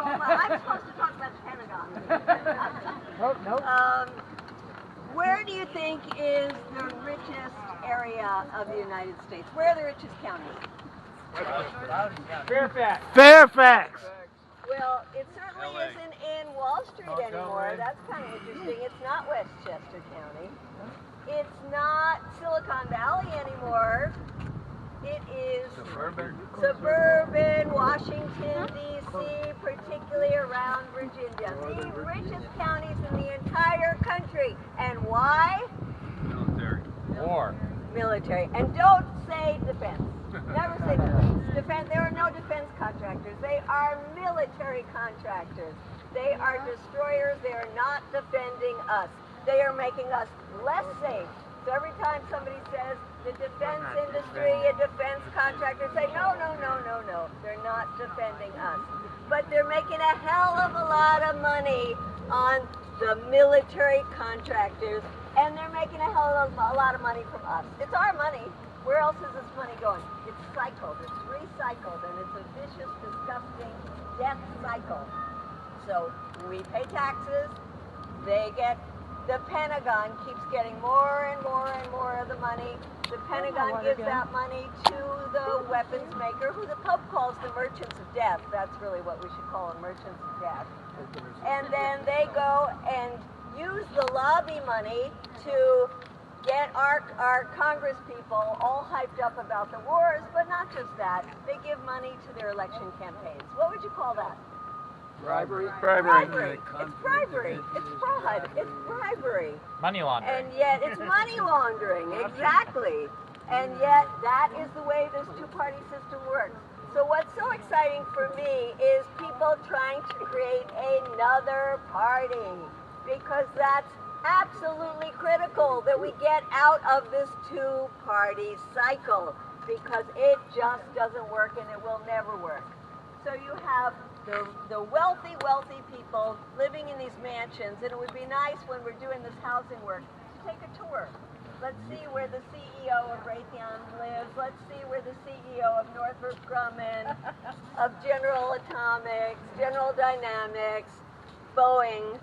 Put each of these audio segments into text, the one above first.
I'm supposed to talk about the Pentagon. Nope. Where do you think is the richest area of the United States? Where are the richest counties? Fairfax. Fairfax. Well, it certainly isn't in Wall Street anymore. That's kind of interesting. It's not Westchester County. It's not Silicon Valley anymore. It is suburban Washington, D.C., particularly around Virginia. The richest counties in the entire country. And why? Military. War. Military. And don't say defense. Never say defense. There are no defense contractors. They are military contractors. They are destroyers. They are not defending us. They are making us less safe. So every time somebody says the defense industry, a defense contractor, say no. They're not defending us. But they're making a hell of a lot of money on the military contractors, and they're making a hell of a lot of money from us. It's our money. Where else is this money going? It's cycled, it's recycled, and it's a vicious, disgusting death cycle. So we pay taxes, the Pentagon keeps getting more and more of the money. The Pentagon gives that money to the weapons maker, who the Pope calls the merchants of death. That's really what we should call them, merchants of death. And then they go and use the lobby money to get our Congress people all hyped up about the wars, but not just that. They give money to their election campaigns. What would you call that? Bribery. It's bribery. It's fraud. It's bribery. Money laundering. And yet it's money laundering, exactly. And yet that is the way this two-party system works. So what's so exciting for me is people trying to create another party, because that's absolutely critical that we get out of this two-party cycle, because it just doesn't work and it will never work. So you have the wealthy people living in these mansions, and it would be nice when we're doing this housing work to take a tour. Let's see where the CEO of Raytheon lives. Let's see where the CEO of Northrop Grumman, of General Atomics, General Dynamics, Boeing,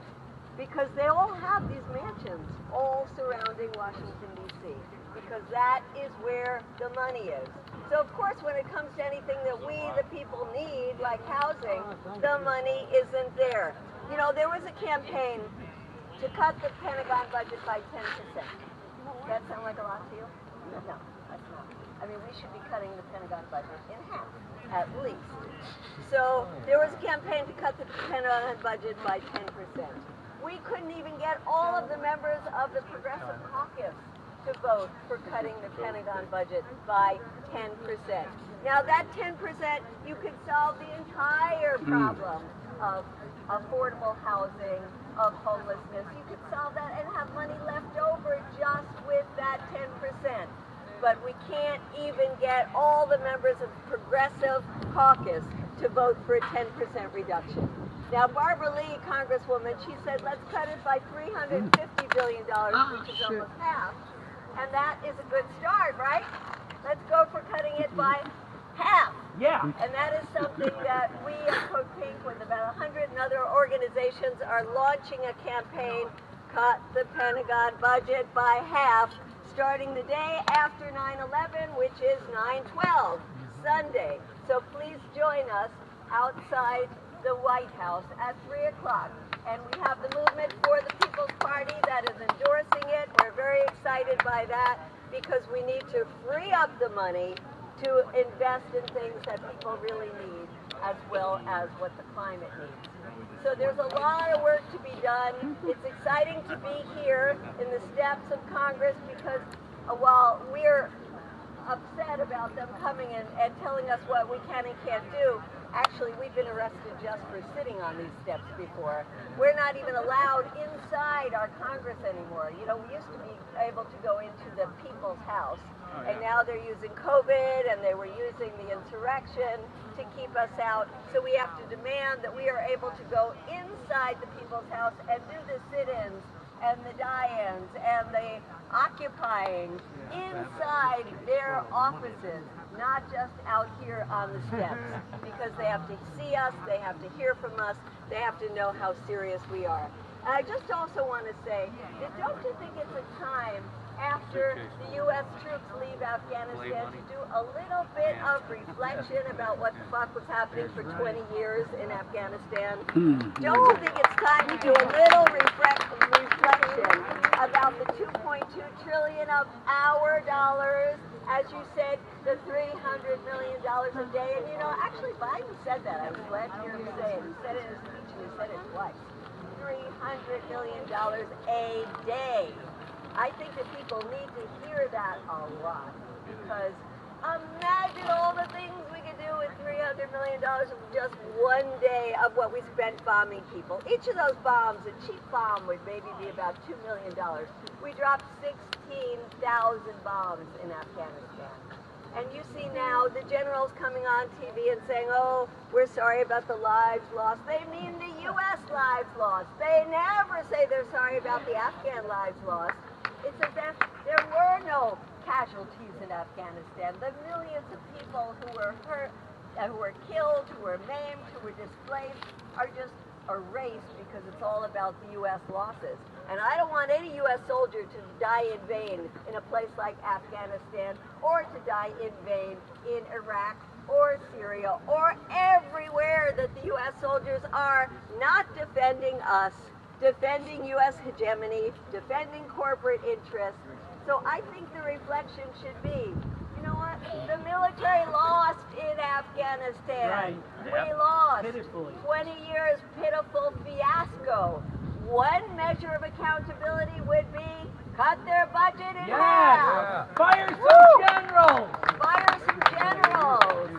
because they all have these mansions all surrounding Washington, D.C., because that is where the money is. So, of course, when it comes to anything that we, the people, need, like housing, the money isn't there. You know, there was a campaign to cut the Pentagon budget by 10%. That sound like a lot to you? No, that's not. I mean, we should be cutting the Pentagon budget in half, at least. So, there was a campaign to cut the Pentagon budget by 10%. We couldn't even get all of the members of the Progressive Caucus to vote for cutting the Pentagon budget by 10%. Now that 10%, you could solve the entire problem of affordable housing, of homelessness. You could solve that and have money left over just with that 10%. But we can't even get all the members of the Progressive Caucus to vote for a 10% reduction. Now, Barbara Lee, Congresswoman, she said, let's cut it by $350 billion, which is almost half. And that is a good start, right? Let's go for cutting it by half. Yeah. And that is something that we at Code Pink, with about 100 other organizations, are launching a campaign, cut the Pentagon budget by half, starting the day after 9/11, which is 9/12, Sunday. So please join us outside the White House at 3 o'clock. And we have the Movement for the People's Party that is endorsing it. We're very excited by that, because we need to free up the money to invest in things that people really need, as well as what the climate needs. So there's a lot of work to be done. It's exciting to be here in the steps of Congress, because while we're upset about them coming and telling us what we can and can't do, actually, we've been arrested just for sitting on these steps before. We're not even allowed inside our Congress anymore. You know, we used to be able to go into the People's House, and now they're using COVID, and they were using the insurrection to keep us out. So we have to demand that we are able to go inside the People's House and do the sit-ins and the die-ins and the occupying inside their offices, not just out here on the steps, because they have to see us, they have to hear from us, they have to know how serious we are. And I just also want to say that don't you think it's a time after the U.S. troops leave Afghanistan to do a little bit of reflection about what the fuck was happening for 20 years in Afghanistan? Don't you think it's time to do a little reflection about the 2.2 trillion of our dollars, as you said, the $300 million a day? And you know, actually Biden said that. I was glad to hear him say it. He said it in his speech and he said it twice. $300 million a day. I think that people need to hear that a lot, because imagine all the things we could do with $300 million of just one day of what we spent bombing people. Each of those bombs, a cheap bomb would maybe be about $2 million. We dropped 16,000 bombs in Afghanistan. And you see now the generals coming on TV and saying, oh, we're sorry about the lives lost. They mean the U.S. lives lost. They never say they're sorry about the Afghan lives lost. It's as if there were no casualties in Afghanistan. The millions of people who were hurt, who were killed, who were maimed, who were displaced, are just erased because it's all about the U.S. losses. And I don't want any U.S. soldier to die in vain in a place like Afghanistan, or to die in vain in Iraq or Syria or everywhere that the U.S. soldiers are not defending us, defending U.S. hegemony, defending corporate interests. So I think the reflection should be, you know what, the military lost in Afghanistan. Right. We lost. Pitifully. 20 years, pitiful fiasco. One measure of accountability would be cut their budget in half. Fire some generals. Fire some generals.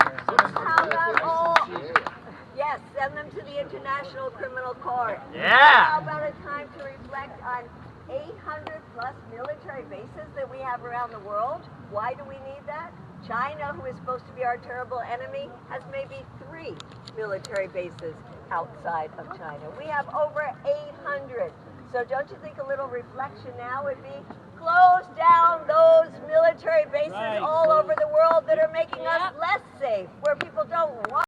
How about all? Yes, send them to the International Criminal Court. Yeah. How about a time to reflect on 800 plus military bases that we have around the world? Why do we need that? China, who is supposed to be our terrible enemy, has maybe 3 military bases outside of China. We have over 800. So don't you think a little reflection now would be close down those military bases all over the world that are making us less safe, where people don't want